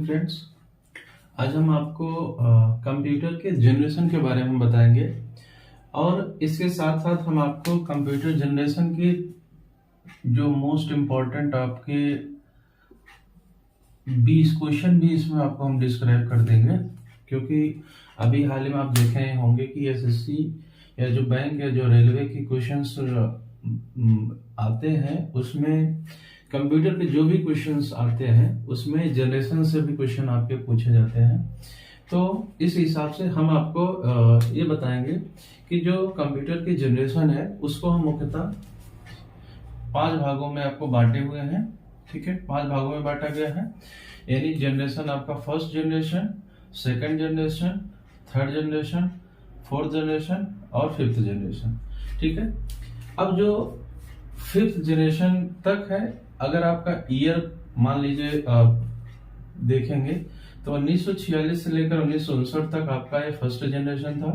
Morning friends. आज हम आपको कंप्यूटर के जनरेशन के बारे में बताएंगे और इसके साथ साथ हम आपको कंप्यूटर जनरेशन की जो मोस्ट इम्पोर्टेंट आपके 20 क्वेश्चन भी इसमें आपको हम डिस्क्राइब कर देंगे, क्योंकि अभी हाल ही में आप देखे होंगे कि एसएससी या जो बैंक या जो रेलवे की क्वेश्चंस आते हैं उसमें कंप्यूटर के जो भी क्वेश्चंस आते हैं उसमें जनरेशन से भी क्वेश्चन आपके पूछे जाते हैं। तो इस हिसाब से हम आपको ये बताएंगे कि जो कंप्यूटर की जनरेशन है उसको हम मुख्यतः 5 भागों में आपको बांटे हुए हैं। ठीक है, 5 भागों में बांटा गया है, यानी जनरेशन आपका first generation, second generation, third generation, fourth generation और फिफ्थ जनरेशन। ठीक है, अब जो फिफ्थ जनरेशन तक है, अगर आपका ईयर मान लीजिए देखेंगे तो 1946 से लेकर 1959 तक आपका ये फर्स्ट जनरेशन था।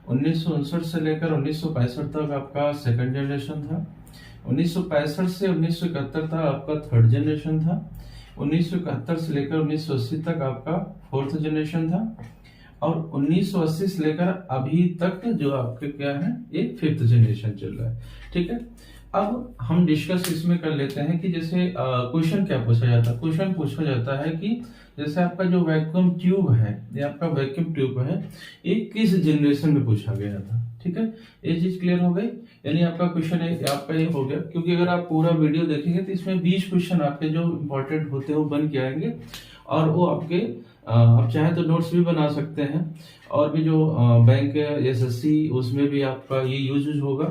1959 से लेकर 1965 तक आपका सेकंड जनरेशन था। 1965 से 1971 तक आपका थर्ड जनरेशन था। 1971 से लेकर 1980 तक आपका फोर्थ जनरेशन था और 1980 से लेकर अभी तक जो आपके क्या है ये फिफ्थ जनरेशन चल रहा है। ठीक है, अब हम डिस्कस इसमें कर लेते हैं कि जैसे क्वेश्चन क्या पूछा जाता है। क्वेश्चन पूछा जाता है कि जैसे आपका जो वैक्यूम ट्यूब है, ये आपका वैक्यूम ट्यूब है, ये किस जनरेशन में पूछा गया था। ठीक है, ये चीज क्लियर हो गई, यानी आपका क्वेश्चन आपका ये हो गया। क्योंकि अगर आप पूरा वीडियो देखेंगे तो इसमें 20 क्वेश्चन आपके जो इंपॉर्टेंट होते हैं वो बन के आएंगे और वो आपके आप चाहे तो नोट्स भी बना सकते हैं और भी जो बैंक एसएससी उसमें भी आपका ये यूज होगा।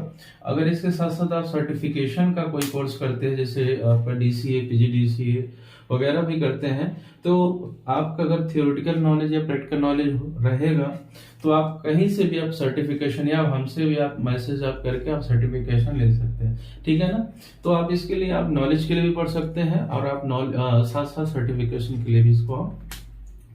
अगर इसके साथ साथ आप सर्टिफिकेशन का कोई कोर्स करते हैं, जैसे आपका डीसीए, पीजीडीसीए वगैरह भी करते हैं, तो आपका अगर थियोरेटिकल नॉलेज या प्रैक्टिकल नॉलेज रहेगा तो आप कहीं से भी आप सर्टिफिकेशन या हमसे भी आप मैसेज आप करके आप सर्टिफिकेशन ले सकते हैं। ठीक है ना, तो आप इसके लिए आप नॉलेज के लिए भी पढ़ सकते हैं और आप साथ साथ सर्टिफिकेशन के लिए भी इसको आप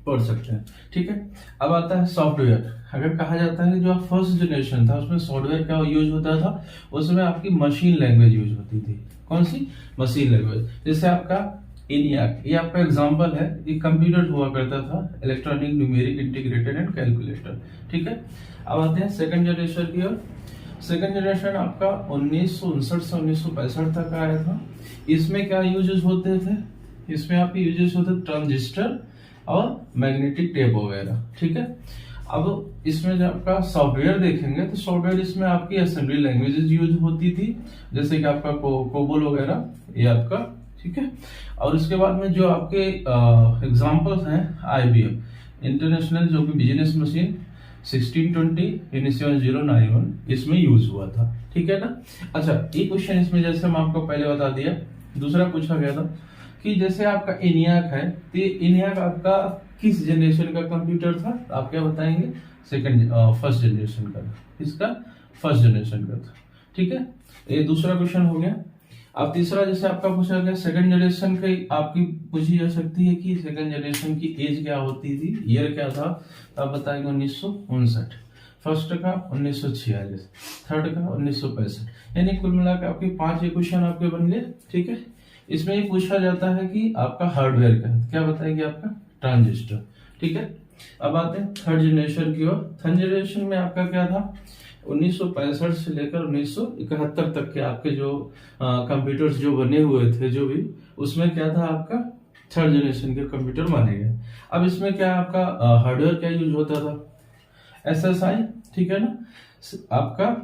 पढ़ सकते हैं। ठीक है, अब आता है सॉफ्टवेयर। अगर कहा जाता है कि जो फर्स्ट जनरेशन था उसमें सॉफ्टवेयर क्या यूज होता था, उसमें आपकी मशीन लैंग्वेज यूज होती थी। कौन सी मशीन लैंग्वेज? जैसे आपका ENIAC, ये आपका एग्जांपल है, ये कंप्यूटर हुआ करता था, electronic numeric integrated and calculator. ठीक है, अब आते हैं सेकंड जनरेशन की ओर। सेकंड जनरेशन आपका 1959 से 1965 तक आया था। इसमें क्या यूजेस होते थे? इसमें आपके यूजेस होते थे ट्रांजिस्टर और मैग्नेटिक टेप वगैरह। ठीक है, अब इसमें जब आपका सॉफ्टवेयर देखेंगे तो सॉफ्टवेयर इसमें आपकी असेंबली लैंग्वेजेस यूज होती थी, जैसे कि आपका कोबोल वगैरह, ये आपका। ठीक है, और उसके बाद में जो आपके एग्जांपल्स हैं, IBM इंटरनेशनल जो कि बिजनेस मशीन 1620 इन 7091 इसमें यूज हुआ था। ठीक है ना। अच्छा, ये क्वेश्चन इसमें जैसे हम आपको पहले बता दिया, दूसरा पूछा गया था कि जैसे आपका ENIAC है, तो ENIAC आपका किस जनरेशन का कंप्यूटर था? आप क्या बताएंगे? फर्स्ट जनरेशन का था। इसका फर्स्ट जनरेशन का था। ठीक है, ये दूसरा क्वेश्चन हो गया। अब तीसरा जैसे आपका पूछा गया सेकंड जनरेशन की, आपकी पूछी जा सकती है कि सेकंड जनरेशन की एज क्या होती थी, ईयर क्या था, तो आप बताएंगे 1959। फर्स्ट का 1946, थर्ड का 1965, यानी कुल मिलाकर आपके 5 क्वेश्चन आपके बन गए। ठीक है, इसमें ये पूछा जाता है कि आपका हार्डवेयर का क्या बताएंगे? आपका ट्रांजिस्टर। ठीक है, अब आते हैं थर्ड जनरेशन की ओर। थर्ड जनरेशन में आपका क्या था? 1965 से लेकर 1971 तक के आपके जो कंप्यूटर्स जो बने हुए थे, जो भी उसमें क्या था आपका थर्ड जनरेशन के कंप्यूटर माने गए। अब इसमें क्या आपका हार्डवेयर क्या यूज होता था? SSI। ठीक है ना, आपका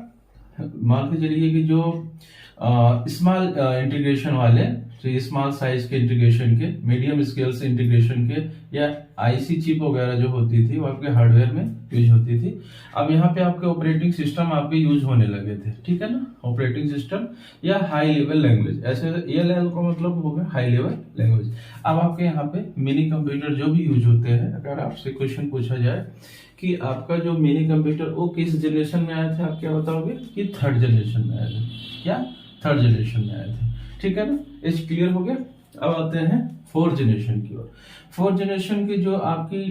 मान के चलिए कि जो स्मॉल इंटीग्रेशन वाले, तो स्मॉल साइज के इंटीग्रेशन के, मीडियम स्केल से इंटीग्रेशन के, या IC चिप वगैरह जो होती थी वो आपके हार्डवेयर में यूज होती थी। अब यहाँ पे आपके ऑपरेटिंग सिस्टम आपके यूज होने लगे थे। ठीक है ना, ऑपरेटिंग सिस्टम या हाई लेवल लैंग्वेज, ऐसे ALL का मतलब होगा हाई लेवल लैंग्वेज। अब आपके यहाँ पे मिनी कंप्यूटर जो भी यूज होते हैं, अगर आपसे क्वेश्चन पूछा जाए कि आपका जो मिनी कंप्यूटर वो किस जनरेशन में आए थे, आप क्या बताओगे? कि थर्ड जनरेशन में आए थे, क्या थर्ड जनरेशन में आए थे। ठीक है ना, इस क्लियर हो गया। अब आते हैं फोर्थ जनरेशन की ओर। फोर्थ जनरेशन की जो आपकी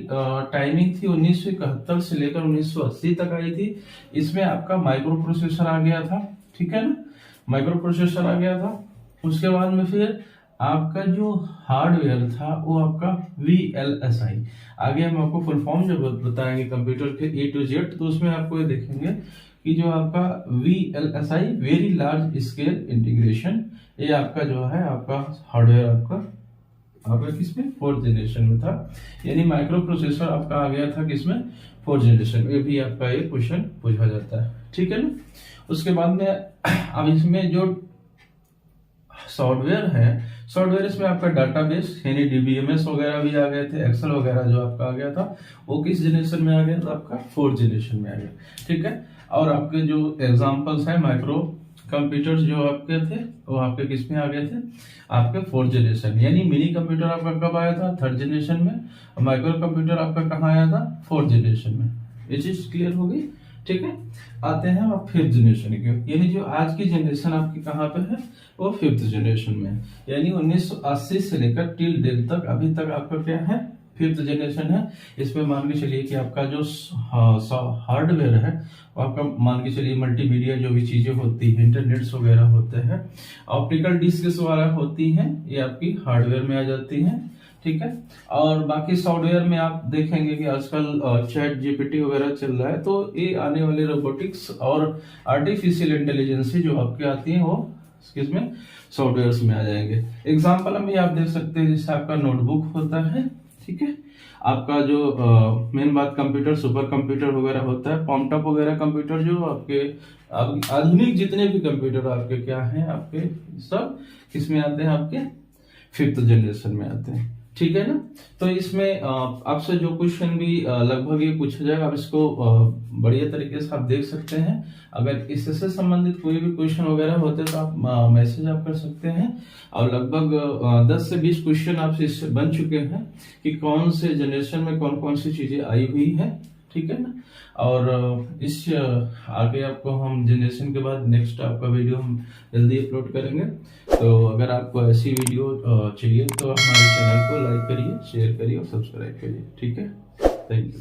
टाइमिंग थी 1971 से लेकर 1980 तक आई थी। इसमें आपका माइक्रो प्रोसेसर आ गया था। ठीक है ना, माइक्रो प्रोसेसर आ गया था। उसके बाद में फिर आपका जो हार्डवेयर था वो आपका VLSI। आगे हम आपको फुल फॉर्म जब बताएंगे कंप्यूटर के A to Z, तो उसमें आपको ये देखेंगे कि जो आपका VLSI very large scale integration, ये आपका जो है आपका हार्डवेयर आपका किसमें, 4th जनरेशन में था। यानी माइक्रो प्रोसेसर आपका आ गया था किसमें, 4th जनरेशन में। ये भी आपका ये क्वेश्चन पूछा जाता है, ठीक है ना। उसके बाद में अब इसमें जो सॉफ्टवेयर है, सॉफ्टवेयर इसमें आपका डाटाबेस यानी DBMS वगैरह भी आ गए थे, एक्सेल वगैरह जो आपका आ गया था वो किस जनरेशन में आ गया था, आपका 4th जनरेशन में आ गया, ठीक है। और आपके जो एग्जांपल्स हैं माइक्रो कंप्यूटर्स जो आपके थे वो आपके किस में आ गए थे, आपके 4th जनरेशन। यानी मिनी कंप्यूटर आपका कब आया था, 3rd जनरेशन में, और माइक्रो कंप्यूटर आपका कहाँ आया था, 4th जनरेशन में। ये चीज क्लियर हो गई, ठीक है। आते हैं अब 5th जनरेशन के, यानी जो आज की जनरेशन आपकी कहाँ पे है, वो 5th जनरेशन में है। यानी 1980 से लेकर टिल डेल तक अभी तक आपका क्या है, 5th जनरेशन है। इसमें मान के चलिए कि आपका जो हार्डवेयर है वो आपका मान के चलिए मल्टीमीडिया जो भी चीजें होती है, इंटरनेट्स वगैरह होते हैं, ऑप्टिकल डिस्क वगैरह होती हैं, ये आपकी हार्डवेयर में आ जाती हैं, ठीक है। और बाकी सॉफ्टवेयर में आप देखेंगे कि आजकल चैट GPT वगैरह चल रहा है, तो ये आने वाले रोबोटिक्स और आर्टिफिशियल इंटेलिजेंस जो आपके आती है वो किसमें, सॉफ्टवेयर में आ जाएंगे। एग्जाम्पल में आप देख सकते हैं, जैसे आपका नोटबुक होता है, ठीक है। आपका जो मेन बात कंप्यूटर, सुपर कंप्यूटर वगैरह होता है, पॉमटॉप वगैरह कंप्यूटर जो आपके आधुनिक जितने भी कंप्यूटर आपके क्या हैं, आपके सब किसमें आते हैं, आपके 5th जनरेशन में आते हैं, ठीक है ना। तो इसमें आपसे जो क्वेश्चन भी लगभग ये पूछा जाएगा, आप इसको बढ़िया तरीके से आप देख सकते हैं। अगर इससे संबंधित कोई भी क्वेश्चन वगैरह होते हैं तो आप मैसेज आप कर सकते हैं। और लगभग 10 से 20 क्वेश्चन आपसे इससे बन चुके हैं कि कौन से जनरेशन में कौन कौन सी चीजें आई हुई है, ठीक है ना। और इस आगे आपको हम जनरेशन के बाद नेक्स्ट आपका वीडियो हम जल्दी अपलोड करेंगे। तो अगर आपको ऐसी वीडियो चाहिए तो हमारे चैनल को लाइक करिए, शेयर करिए और सब्सक्राइब करिए, ठीक है। Thank you.